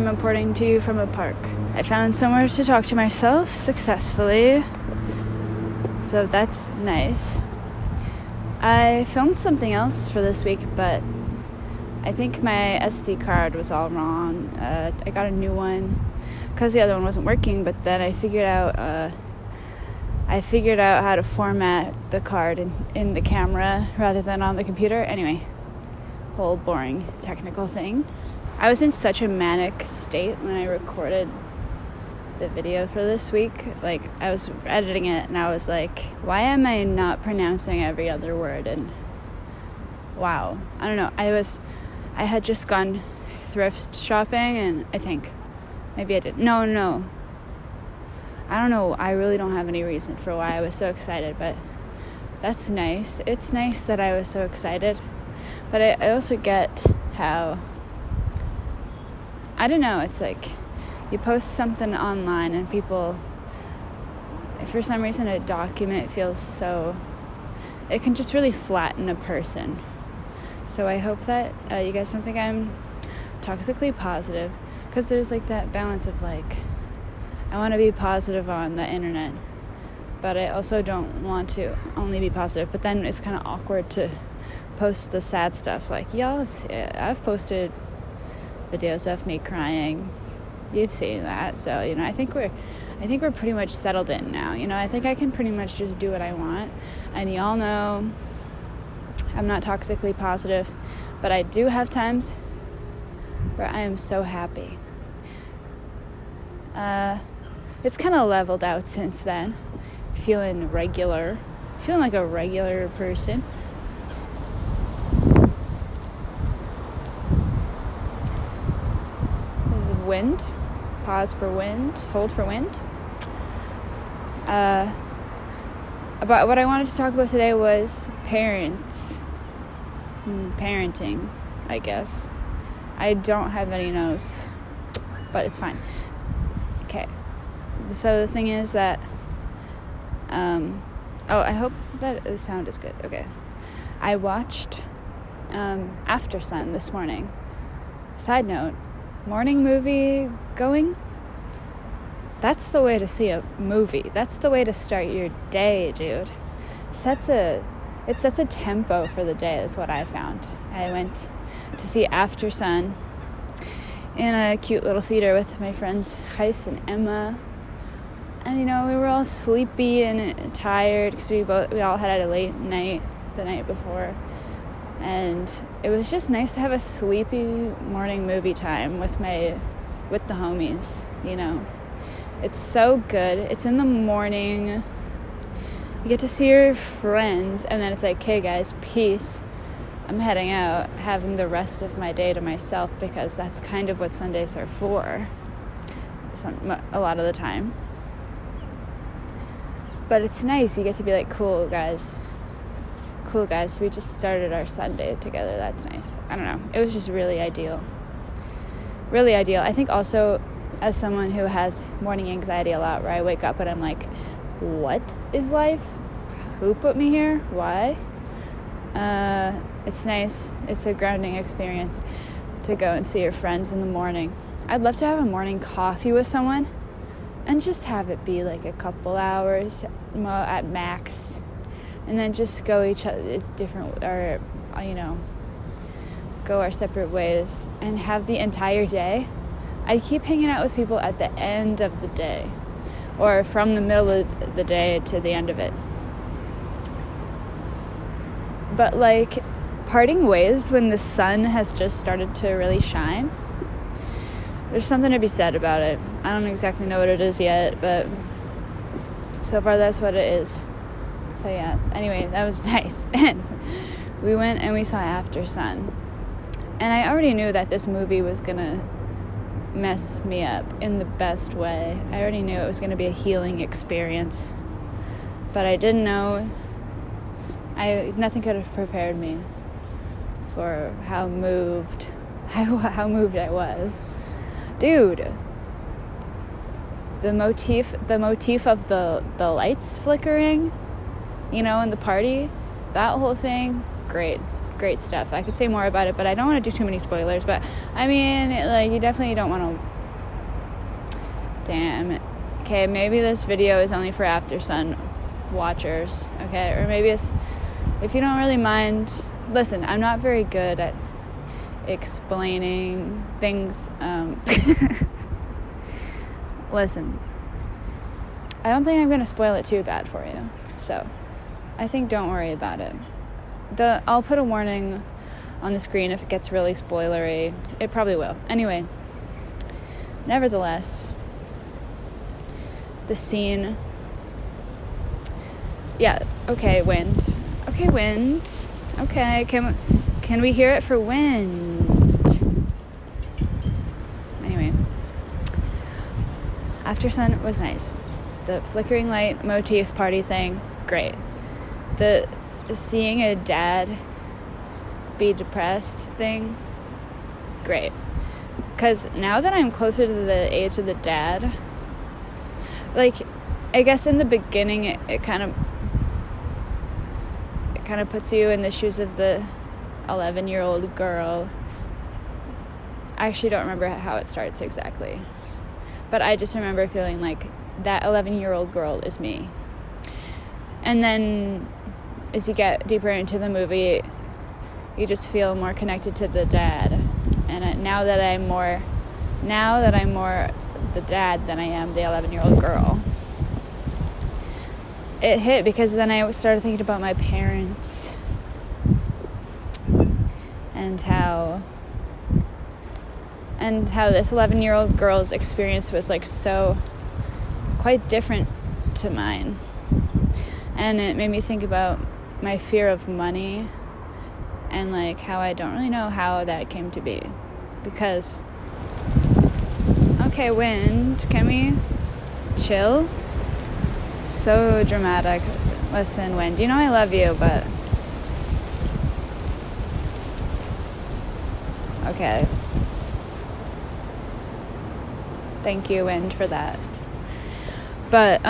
I'm reporting to you from a park. I found somewhere to talk to myself successfully, so that's nice. I filmed something else for this week, but I think my SD card was all wrong. I got a new one because the other one wasn't working, but then I figured out how to format the card in the camera rather than on the computer. Anyway, whole boring technical thing. I was in such a manic state when I recorded the video for this week. Like, I was editing it and I was like, why am I not pronouncing every other word? And wow, I don't know. I had just gone thrift shopping, and I think maybe I did. No. I don't know. I really don't have any reason for why I was so excited, but that's nice. It's nice that I was so excited. But I also get how, I don't know, it's like you post something online and people, for some reason a document feels so, it can just really flatten a person. So I hope that you guys don't think I'm toxically positive, because there's like that balance of like, I want to be positive on the internet, but I also don't want to only be positive. But then it's kind of awkward to post the sad stuff. Like, I've posted videos of me crying. You've seen that. So, I think we're pretty much settled in now. I think I can pretty much just do what I want. And y'all know I'm not toxically positive, but I do have times where I am so happy. It's kind of leveled out since then. Feeling like a regular person. There's wind. Pause for wind. Hold for wind. About what I wanted to talk about today was parenting, I guess. I don't have any notes, but it's fine. Okay. So the thing is that, I hope that the sound is good. Okay. I watched Aftersun this morning. Side note, morning movie going? That's the way to see a movie. That's the way to start your day, dude. It sets a tempo for the day, is what I found. I went to see Aftersun in a cute little theater with my friends Heis and Emma. And, we were all sleepy and tired because we all had a late night the night before. And it was just nice to have a sleepy morning movie time with the homies, It's so good. It's in the morning. You get to see your friends, and then it's like, okay, guys, peace. I'm heading out, having the rest of my day to myself, because that's kind of what Sundays are for a lot of the time. But it's nice. You get to be like, cool, guys, we just started our Sunday together. That's nice. I don't know. It was just really ideal. Really ideal. I think also, as someone who has morning anxiety a lot, where I wake up and I'm like, what is life? Who put me here? Why? It's nice. It's a grounding experience to go and see your friends in the morning. I'd love to have a morning coffee with someone and just have it be like a couple hours at max, and then just go go our separate ways and have the entire day. I keep hanging out with people at the end of the day, or from the middle of the day to the end of it. But like parting ways when the sun has just started to really shine, there's something to be said about it. I don't exactly know what it is yet, but so far that's what it is. So yeah, anyway, that was nice. And we went and we saw Aftersun. And I already knew that this movie was gonna mess me up in the best way. I already knew it was gonna be a healing experience. But I didn't know, nothing could have prepared me for how moved I was. Dude, the motif of the lights flickering, in the party, that whole thing, great stuff. I could say more about it, but I don't want to do too many spoilers. But I mean, you definitely don't want to Damn it. Okay, maybe this video is only for Aftersun watchers, okay? Or maybe it's, if you don't really mind, listen, I'm not very good at explaining things. Listen, I don't think I'm going to spoil it too bad for you, so I think don't worry about it. I'll put a warning on the screen if it gets really spoilery. It probably will. Anyway, nevertheless, the scene. Yeah, okay, wind. Okay, wind. Okay, can we hear it for wind? Anyway, Aftersun was nice. The flickering light motif party thing, great. The seeing a dad be depressed thing, great. Because now that I'm closer to the age of the dad, like, I guess in the beginning it kind of puts you in the shoes of the 11-year-old girl. I actually don't remember how it starts exactly, but I just remember feeling like that 11-year-old girl is me. And then as you get deeper into the movie, you just feel more connected to the dad. And now that I'm more the dad than I am the 11-year-old girl, it hit, because then I started thinking about my parents and how this 11-year-old girl's experience was like so quite different to mine. And it made me think about my fear of money and like how I don't really know how that came to be. Because, okay, wind, can we chill? So dramatic. Listen, wind, you know I love you, but okay. Thank you, wind, for that. But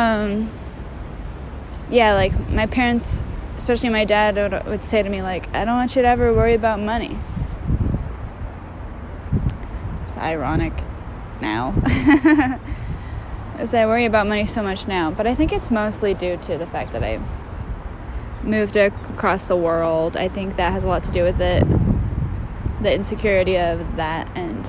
yeah, like my parents, especially my dad, would say to me like, I don't want you to ever worry about money. It's ironic now. As I worry about money so much now, but I think it's mostly due to the fact that I moved across the world. I think that has a lot to do with it, the insecurity of that. And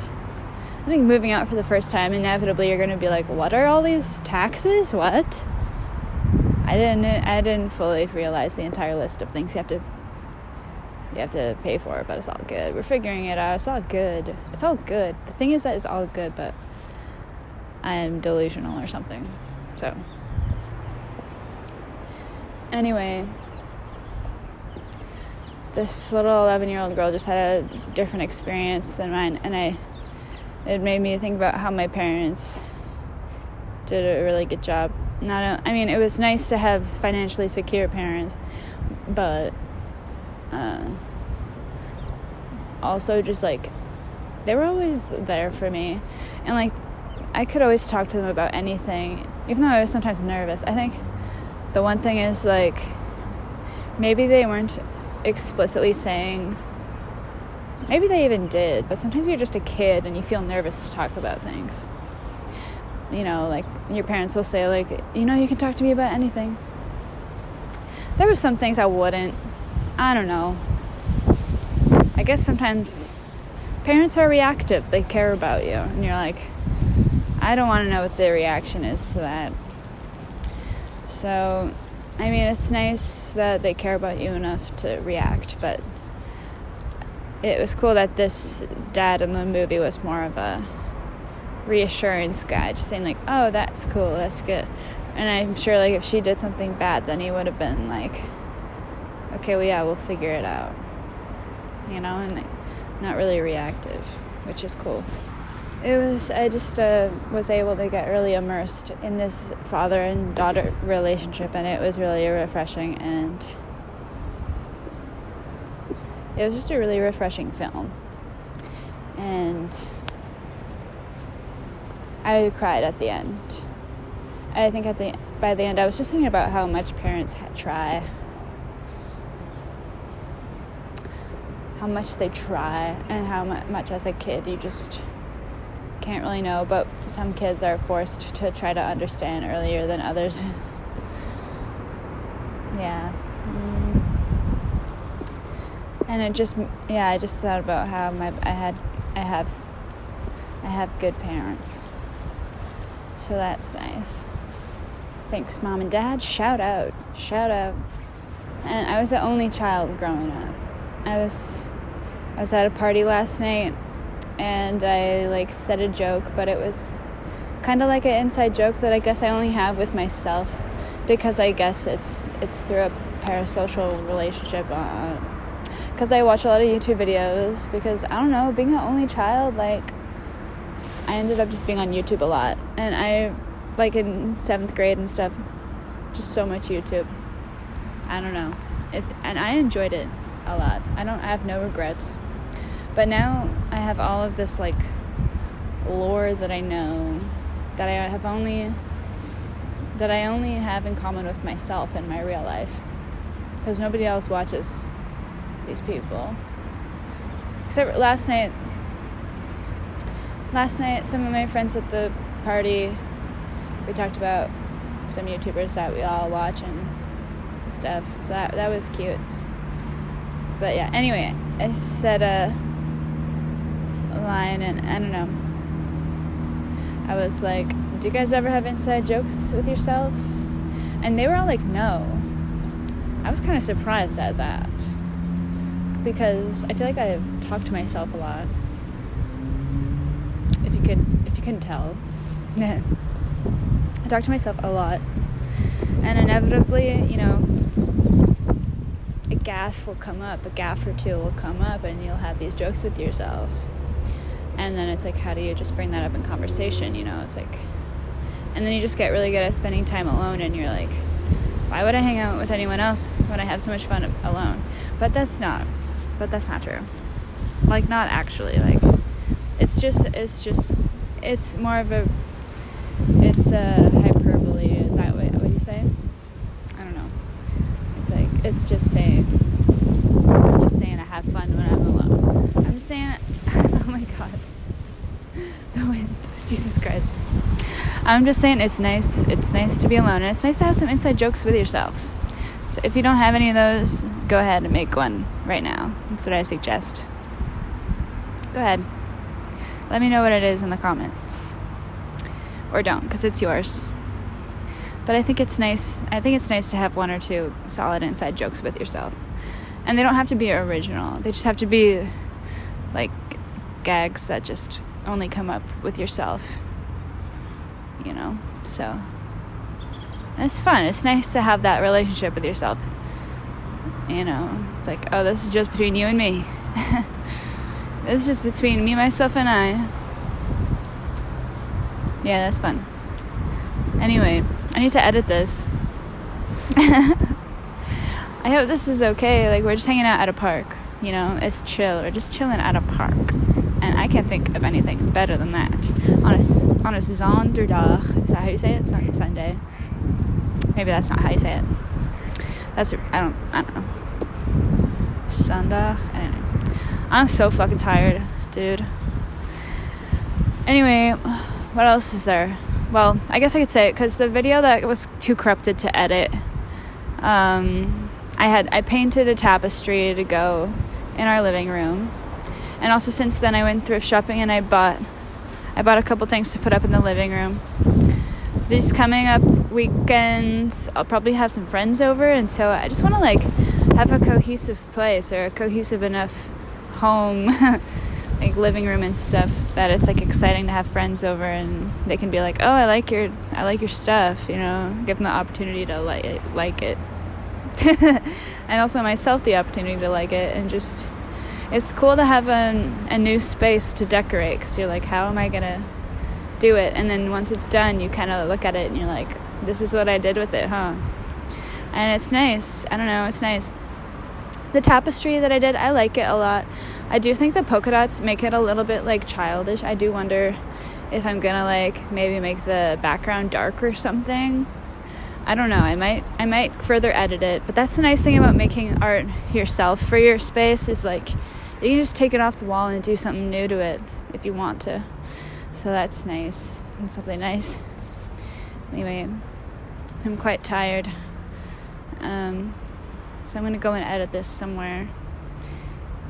I think moving out for the first time, inevitably you're going to be like, what are all these taxes? What? I didn't fully realize the entire list of things you have to pay for, but it's all good. We're figuring it out. It's all good. It's all good. The thing is that it's all good, but I'm delusional or something. So anyway, this little 11-year-old girl just had a different experience than mine, and it made me think about how my parents did a really good job. I mean, it was nice to have financially secure parents, but also just like they were always there for me, and like I could always talk to them about anything, even though I was sometimes nervous. I think the one thing is like maybe they weren't explicitly saying, maybe they even did, but sometimes you're just a kid and you feel nervous to talk about things. You know, like your parents will say like, you know, you can talk to me about anything. There were some things I wouldn't. I don't know. I guess sometimes parents are reactive. They care about you. And you're like, I don't want to know what the reaction is to that. So, I mean, it's nice that they care about you enough to react, but it was cool that this dad in the movie was more of a reassurance guy, just saying like, oh, that's cool, that's good. And I'm sure like if she did something bad, then he would have been like, okay, well, yeah, we'll figure it out, you know, and like, not really reactive, which is cool. I just was able to get really immersed in this father and daughter relationship, and it was really refreshing, and it was just a really refreshing film. And I cried at the end. I think by the end I was just thinking about how much parents try. How much they try, and how much as a kid you just can't really know, but some kids are forced to try to understand earlier than others. Yeah. And I just thought about how I have good parents. So that's nice. Thanks, Mom and Dad. Shout out. And I was the only child growing up. I was at a party last night, and I said a joke, but it was kind of like an inside joke that I guess I only have with myself, because I guess it's through a parasocial relationship. Because I watch a lot of YouTube videos, because I don't know, being an only child, I ended up just being on YouTube a lot, and I in 7th grade and stuff, just so much YouTube. I don't know, and I enjoyed it a lot. I have no regrets. But now I have all of this lore that I know that I only have in common with myself in my real life, because nobody else watches these people. Except last night some of my friends at the party, we talked about some YouTubers that we all watch and stuff, so that was cute. But yeah, anyway, I said a line, and I don't know, I was like, do you guys ever have inside jokes with yourself? And they were all like, no. I was kind of surprised at that, because I feel like I talk to myself a lot. If you couldn't tell. I talk to myself a lot, and inevitably, a gaffe will come up, a gaffe or two will come up, and you'll have these jokes with yourself. And then it's how do you just bring that up in conversation, It's and then you just get really good at spending time alone, and you're like, why would I hang out with anyone else when I have so much fun alone? But that's not true. Not actually. It's more of a hyperbole. Is that what you say? I don't know. It's just saying. I'm just saying I have fun when I'm alone. I'm just saying. Oh my God. The wind. Jesus Christ. I'm just saying it's nice. It's nice to be alone, and it's nice to have some inside jokes with yourself. So if you don't have any of those, go ahead and make one right now. That's what I suggest. Go ahead. Let me know what it is in the comments. Or don't, because it's yours. But I think it's nice to have one or two solid inside jokes with yourself. And they don't have to be original. They just have to be gags that just only come up with yourself. So it's fun. It's nice to have that relationship with yourself. It's oh, this is just between you and me. This is just between me, myself, and I. Yeah, that's fun. Anyway, I need to edit this. I hope this is okay. We're just hanging out at a park. It's chill. We're just chilling at a park. And I can't think of anything better than that. On a Zonderdag. Is that how you say it? Sunday. Maybe that's not how you say it. I don't know. Sundag. I don't know. I'm so fucking tired, dude. Anyway, what else is there? Well, I guess I could say it, because the video that was too corrupted to edit, I painted a tapestry to go in our living room. And also since then I went thrift shopping, and I bought a couple things to put up in the living room. These coming up weekends, I'll probably have some friends over, and so I just want to have a cohesive place, or a cohesive enough home, living room and stuff, that it's exciting to have friends over, and they can be oh, I like your stuff, give them the opportunity to like it. And also myself the opportunity to like it, and just it's cool to have a new space to decorate, because you're how am I gonna do it? And then once it's done, you kind of look at it and you're this is what I did with it, huh? And it's nice. I don't know, it's nice. The tapestry that I did, I like it a lot. I do think the polka dots make it a little bit childish. I do wonder if I'm gonna maybe make the background dark or something. I don't know. I might further edit it. But that's the nice thing about making art yourself for your space, is you can just take it off the wall and do something new to it if you want to. So that's nice. And something nice. Anyway, I'm quite tired. So I'm going to go and edit this somewhere.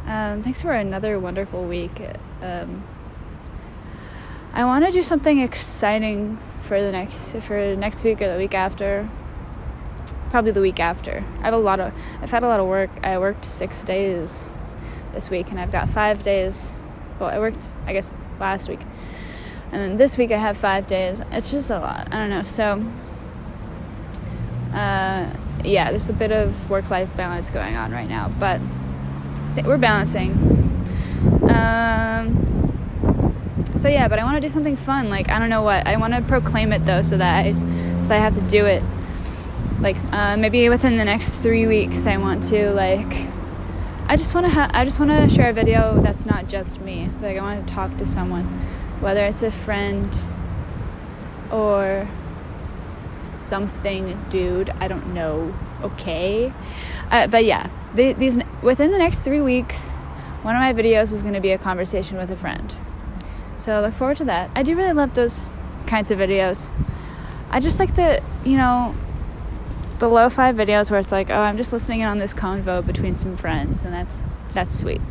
Thanks for another wonderful week. I want to do something exciting for next week or the week after. Probably the week after. I've had a lot of work. I worked 6 days this week, and I've got 5 days. Well, I guess it's last week. And then this week I have 5 days. It's just a lot. I don't know. So, there's a bit of work-life balance going on right now, but we're balancing. But I want to do something fun. Like, I don't know what. I want to proclaim it though, so I have to do it. Like, maybe within the next 3 weeks, I want to I just want to share a video that's not just me. Like, I want to talk to someone, whether it's a friend or something, dude. I don't know. Okay, but yeah, these within the next 3 weeks, one of my videos is going to be a conversation with a friend. So I look forward to that. I do really love those kinds of videos. I just like the lo-fi videos where it's like, oh, I'm just listening in on this convo between some friends, and that's sweet.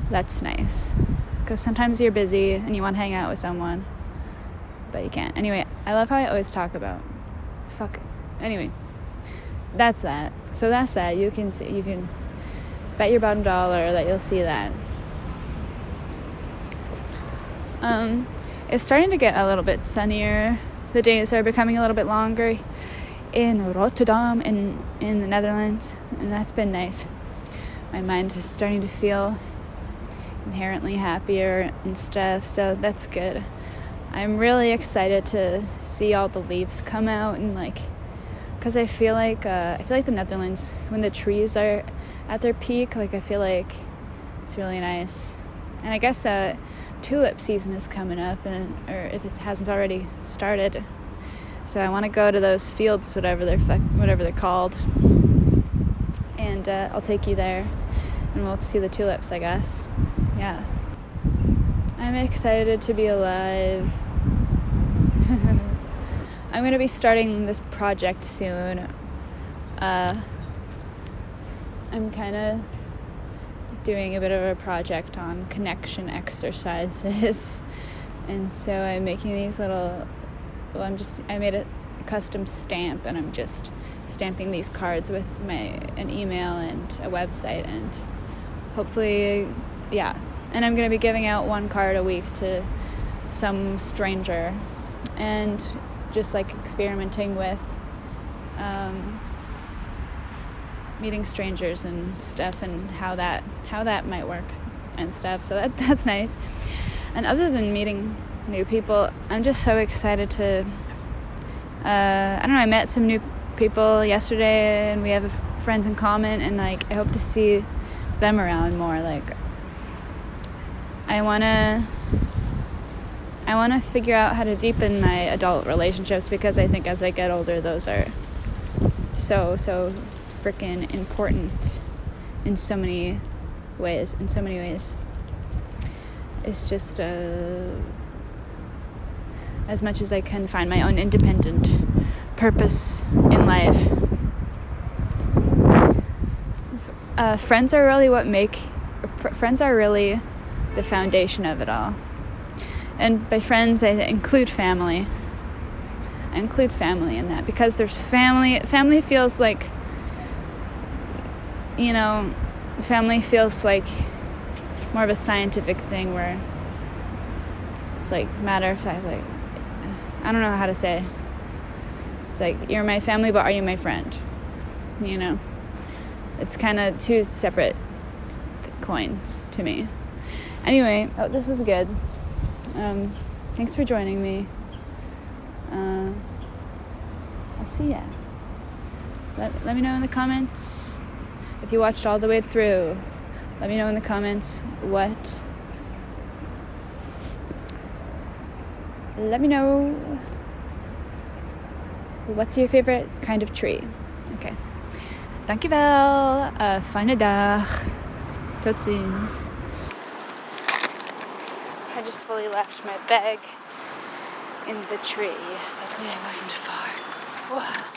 That's nice. Because sometimes you're busy and you want to hang out with someone, but you can't. Anyway, I love how I always talk about Anyway, that's that. So that's that. You can bet your bottom dollar that you'll see that. It's starting to get a little bit sunnier. The days are becoming a little bit longer in Rotterdam in the Netherlands, and that's been nice. My mind is starting to feel inherently happier and stuff, so that's good. I'm really excited to see all the leaves come out, and because I feel like the Netherlands, when the trees are at their peak, I feel like it's really nice. And I guess tulip season is coming up, or if it hasn't already started. So I want to go to those fields, whatever they're called, and I'll take you there, and we'll see the tulips, I guess. Yeah. I'm excited to be alive. I'm going to be starting this project soon. I'm kind of doing a bit of a project on connection exercises. And so I'm making these I made a custom stamp, and I'm just stamping these cards with an email and a website, and hopefully, yeah. And I'm going to be giving out one card a week to some stranger, and just experimenting with meeting strangers and stuff, and how that might work and stuff. So that's nice. And other than meeting new people, I'm just so excited to I don't know, I met some new people yesterday, and we have friends in common, and I hope to see them around more. I want to figure out how to deepen my adult relationships, because I think as I get older, those are so freaking important in so many ways. It's just as much as I can find my own independent purpose in life. Friends are really friends are really the foundation of it all. And by friends, I include family. I include family in that, because there's family. Family feels like, family feels like more of a scientific thing, where it's matter of fact, I don't know how to say. It's you're my family, but are you my friend? It's kind of two separate coins to me. Anyway, this was good. Thanks for joining me. I'll see ya. Let me know in the comments if you watched all the way through. Let me know in the comments let me know what's your favorite kind of tree. Okay. Dankjewel. Fijne dag. Tot ziens. just fully left my bag in the tree. Luckily I wasn't far. Whoa.